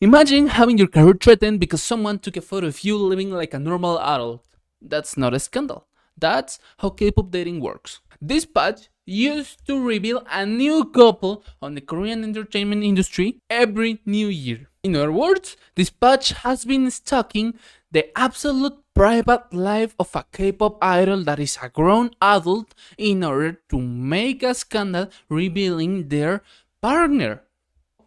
Imagine having your career threatened because someone took a photo of you living like a normal adult. That's not a scandal. That's how K-pop dating works. This patch used to reveal a new couple on the Korean entertainment industry every new year. In other words, this patch has been stalking the absolute private life of a K-pop idol that is a grown adult in order to make a scandal revealing their partner.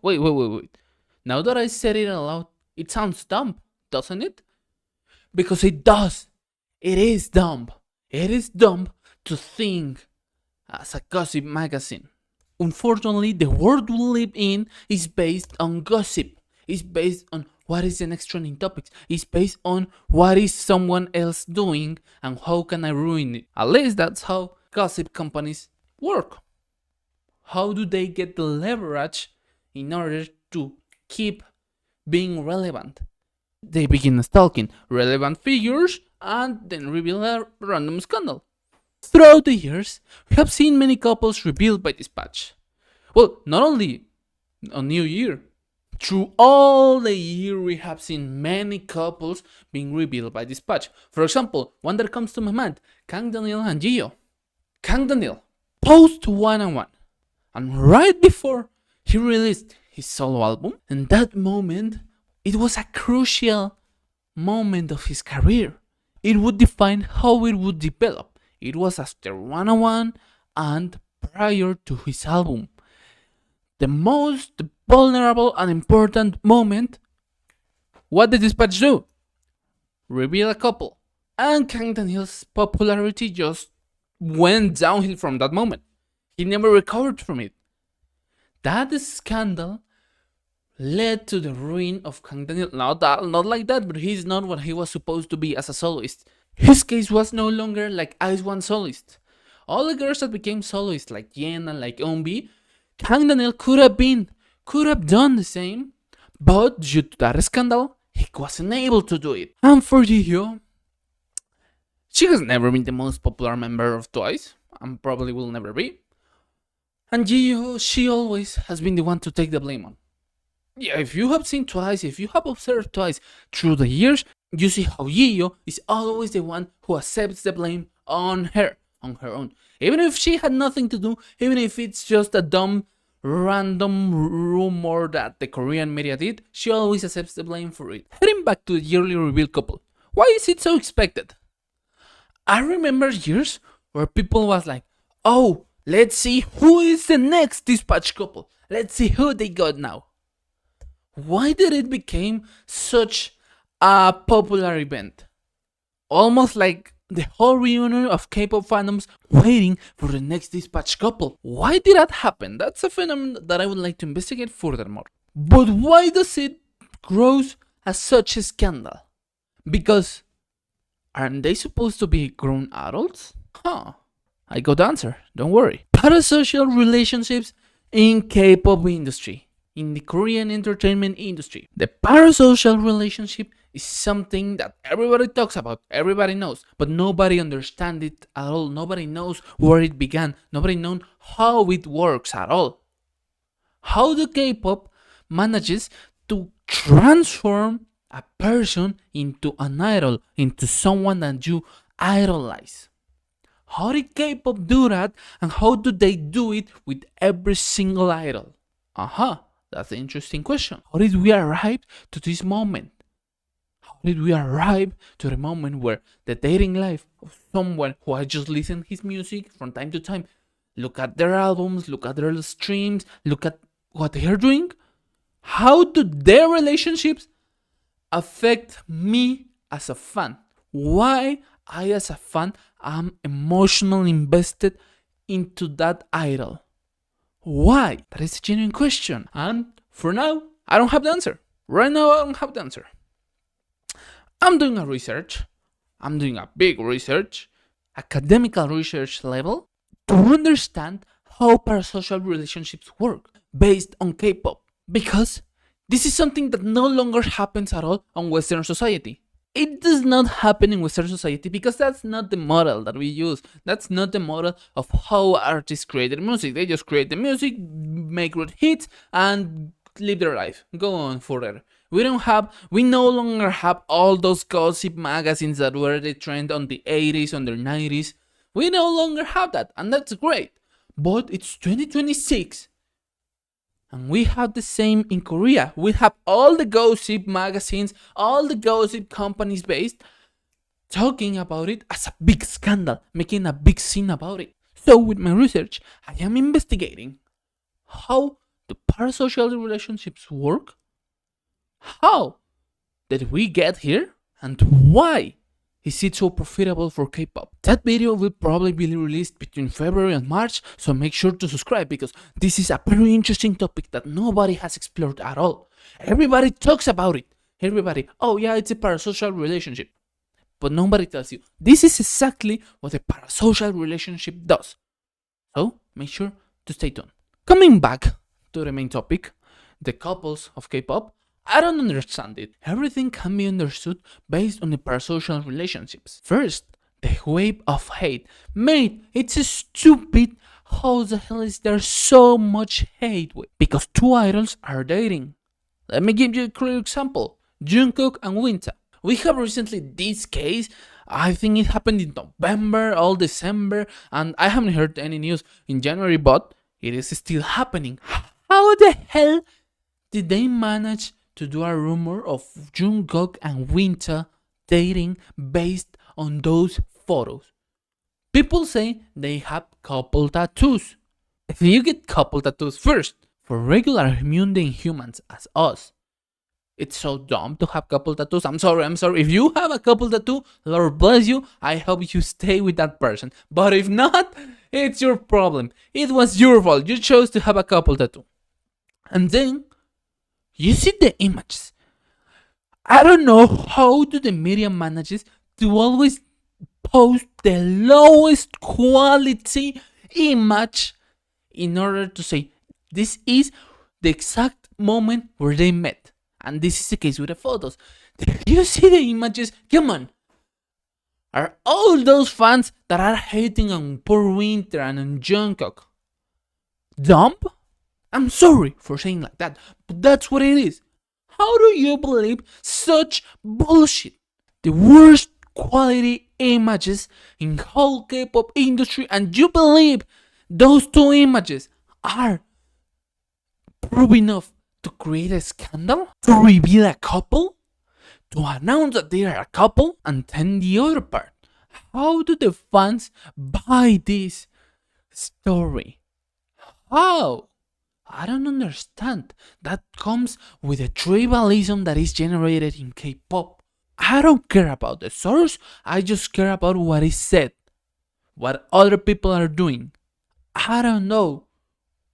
Wait. Now that I said it aloud, it sounds dumb, doesn't it? Because it does. It is dumb. It is dumb to think as a gossip magazine. Unfortunately, the world we live in is based on gossip. It's based on what is the next trending topics. It's based on what is someone else doing and how can I ruin it. At least that's how gossip companies work. How do they get the leverage in order to keep being relevant? They begin stalking relevant figures and then reveal a random scandal. Throughout the years, we have seen many couples revealed by this patch. Well, not only on New Year. Through all the year, we have seen many couples being revealed by this patch. For example, one that comes to my mind, Kang Daniel and Jihyo. Kang Daniel posed one-on-one, and right before he released his solo album, in that moment, it was a crucial moment of his career. It would define how it would develop. It was after one-on-one and prior to his album. The most vulnerable and important moment. What did this patch do? Reveal a couple. And Kang Daniel's popularity just went downhill from that moment. He never recovered from it. That scandal led to the ruin of Kang Daniel. Not like that, but he's not what he was supposed to be as a soloist. His case was no longer like Ice One soloist. All the girls that became soloists, like Yen and like Eunbi, Kang Daniel could have done the same, but due to that scandal, he wasn't able to do it. And for Jihyo, she has never been the most popular member of Twice, and probably will never be. And Jihyo, she always has been the one to take the blame on. Yeah, if you have seen Twice, if you have observed Twice through the years, you see how Jihyo is always the one who accepts the blame on her own. Even if she had nothing to do, even if it's just a dumb, random rumor that the Korean media did, she always accepts the blame for it. Heading back to the yearly reveal couple, why is it so expected? I remember years where people was like, oh, let's see who is the next dispatch couple. Let's see who they got now. Why did it become such a popular event? Almost like the whole reunion of K-pop fandoms waiting for the next dispatch couple. Why did that happen? That's a phenomenon that I would like to investigate furthermore. But why does it grow as such a scandal? Because aren't they supposed to be grown adults? I got the answer, don't worry. Parasocial relationships in K-pop industry, in the Korean entertainment industry. The parasocial relationship is something that everybody talks about, everybody knows, but nobody understands it at all. Nobody knows where it began. Nobody knows how it works at all. How the K-pop manages to transform a person into an idol, into someone that you idolize. How did K-pop do that, and how do they do it with every single idol? That's an interesting question. How did we arrive to this moment? How did we arrive to the moment where the dating life of someone who I just listen his music from time to time, look at their albums, look at their streams, look at what they are doing? How do their relationships affect me as a fan? Why I as a fan am emotionally invested into that idol? Why? That is a genuine question. And for now, I don't have the answer. Right now, I don't have the answer. I'm doing a research. I'm doing a big research, academical research level, to understand how parasocial relationships work based on K-pop. Because this is something that no longer happens at all on Western society. It does not happen in Western society because that's not the model that we use. That's not the model of how artists create their music. They just create the music, make great hits, and live their life. Go on further We no longer have all those gossip magazines that were the trend on the 80s, on the 90s. We no longer have that, and that's great. But it's 2026, and we have the same in Korea. We have all the gossip magazines, all the gossip companies based, talking about it as a big scandal, making a big scene about it. So, with my research, I am investigating how the parasocial relationships work, how did we get here, and why is it so profitable for K-pop. That video will probably be released between February and March, so make sure to subscribe because this is a very interesting topic that nobody has explored at all. Everybody talks about it. Everybody, oh yeah, it's a parasocial relationship. But nobody tells you this is exactly what a parasocial relationship does. So make sure to stay tuned. Coming back to the main topic, the couples of K-pop, I don't understand it. Everything can be understood based on the parasocial relationships. First, the wave of hate. Mate, it's stupid. How the hell is there so much hate with? Because two idols are dating. Let me give you a clear example. Jungkook and Winter. We have recently this case. I think it happened in November or December, and I haven't heard any news in January, but it is still happening. How the hell did they manage to do a rumor of Jungkook and Winter dating based on those photos? People say they have couple tattoos. If you get couple tattoos first, for regular mundane humans as us, it's so dumb to have couple tattoos. I'm sorry. If you have a couple tattoo, Lord bless you. I hope you stay with that person. But if not, it's your problem. It was your fault. You chose to have a couple tattoo. And then you see the images. I don't know how do the media manages to always post the lowest quality image in order to say this is the exact moment where they met. And this is the case with the photos. You see the images? Come on. Are all those fans that are hating on poor Winter and on Jungkook dumb? I'm sorry for saying like that, but that's what it is. How do you believe such bullshit? The worst quality images in whole K-pop industry, and you believe those two images are proof enough to create a scandal? To reveal a couple? To announce that they are a couple? And then the other part. How do the fans buy this story? How? I don't understand. That comes with the tribalism that is generated in K-pop. I don't care about the source, I just care about what is said. What other people are doing. I don't know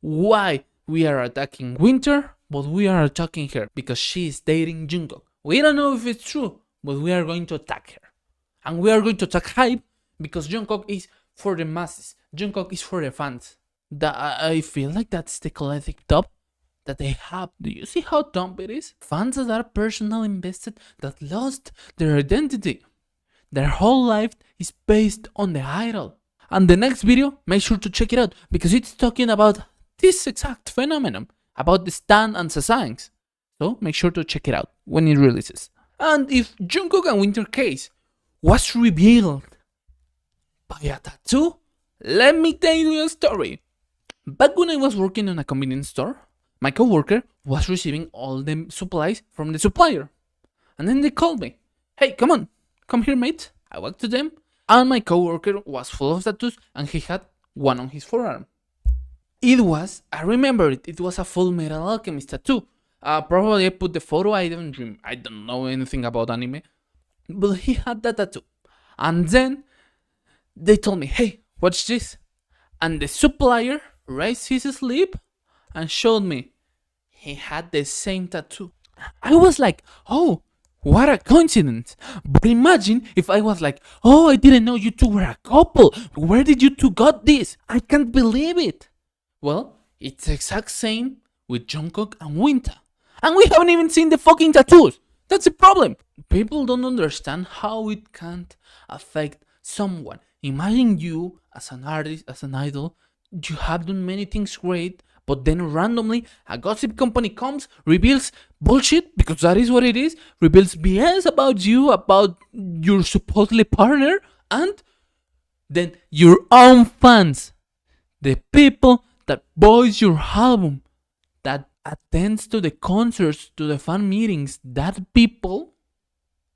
why we are attacking Winter, but we are attacking her because she is dating Jungkook. We don't know if it's true, but we are going to attack her. And we are going to attack hype because Jungkook is for the masses. Jungkook is for the fans. I feel like that's the collective top that they have. Do you see how dumb it is? Fans that are personally invested, that lost their identity. Their whole life is based on the idol. And the next video, make sure to check it out because it's talking about this exact phenomenon, about the stan and sasangs. So make sure to check it out when it releases. And if Jungkook and Winter case was revealed by a tattoo, let me tell you a story. Back when I was working in a convenience store, my coworker was receiving all the supplies from the supplier. And then they called me. Hey, come here, mate. I walked to them, and my coworker was full of tattoos, and he had one on his forearm. I remember it was a Full Metal Alchemist tattoo. Probably I put the photo, I don't know anything about anime. But he had that tattoo. And then they told me, hey, watch this. And the supplier raised his sleeve and showed me he had the same tattoo. I was like, oh, what a coincidence. But imagine if I was like, oh, I didn't know you two were a couple. Where did you two got this? I can't believe it. Well, it's the exact same with Jungkook and Winter. And we haven't even seen the fucking tattoos. That's the problem. People don't understand how it can't affect someone. Imagine you as an artist, as an idol, you have done many things great, But then randomly, a gossip company comes, reveals bullshit, because that is what it is, reveals BS about you, about your supposedly partner, and then your own fans, the people that buys your album, that attends to the concerts, to the fan meetings, that people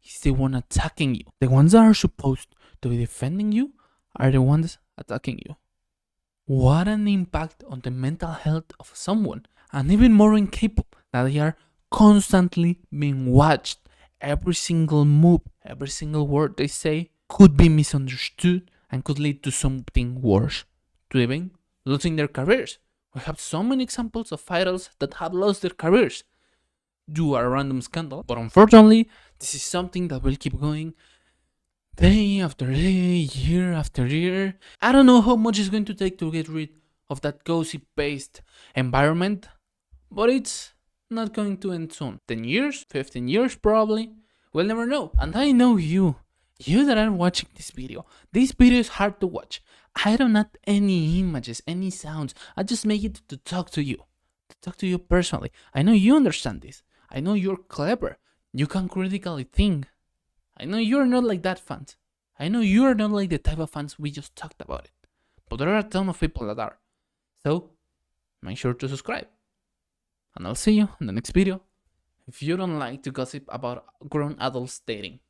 is the one attacking you. The ones that are supposed to be defending you are the ones attacking you. What an impact on the mental health of someone, and even more in K-pop, that they are constantly being watched. Every single move, every single word they say could be misunderstood and could lead to something worse, to even losing their careers. We have so many examples of idols that have lost their careers due to a random scandal, but unfortunately, this is something that will keep going day after day, year after year. I don't know how much it's going to take to get rid of that gossip-based environment, but it's not going to end soon. 10 years, 15 years probably, we'll never know. And I know you that are watching this video is hard to watch. I don't add any images, any sounds, I just make it to talk to you personally. I know you understand this. I know you're clever, you can critically think. I know you're not like that fans. I know you're not like the type of fans we just talked about it. But there are a ton of people that are. So, make sure to subscribe. And I'll see you in the next video. If you don't like to gossip about grown adults dating.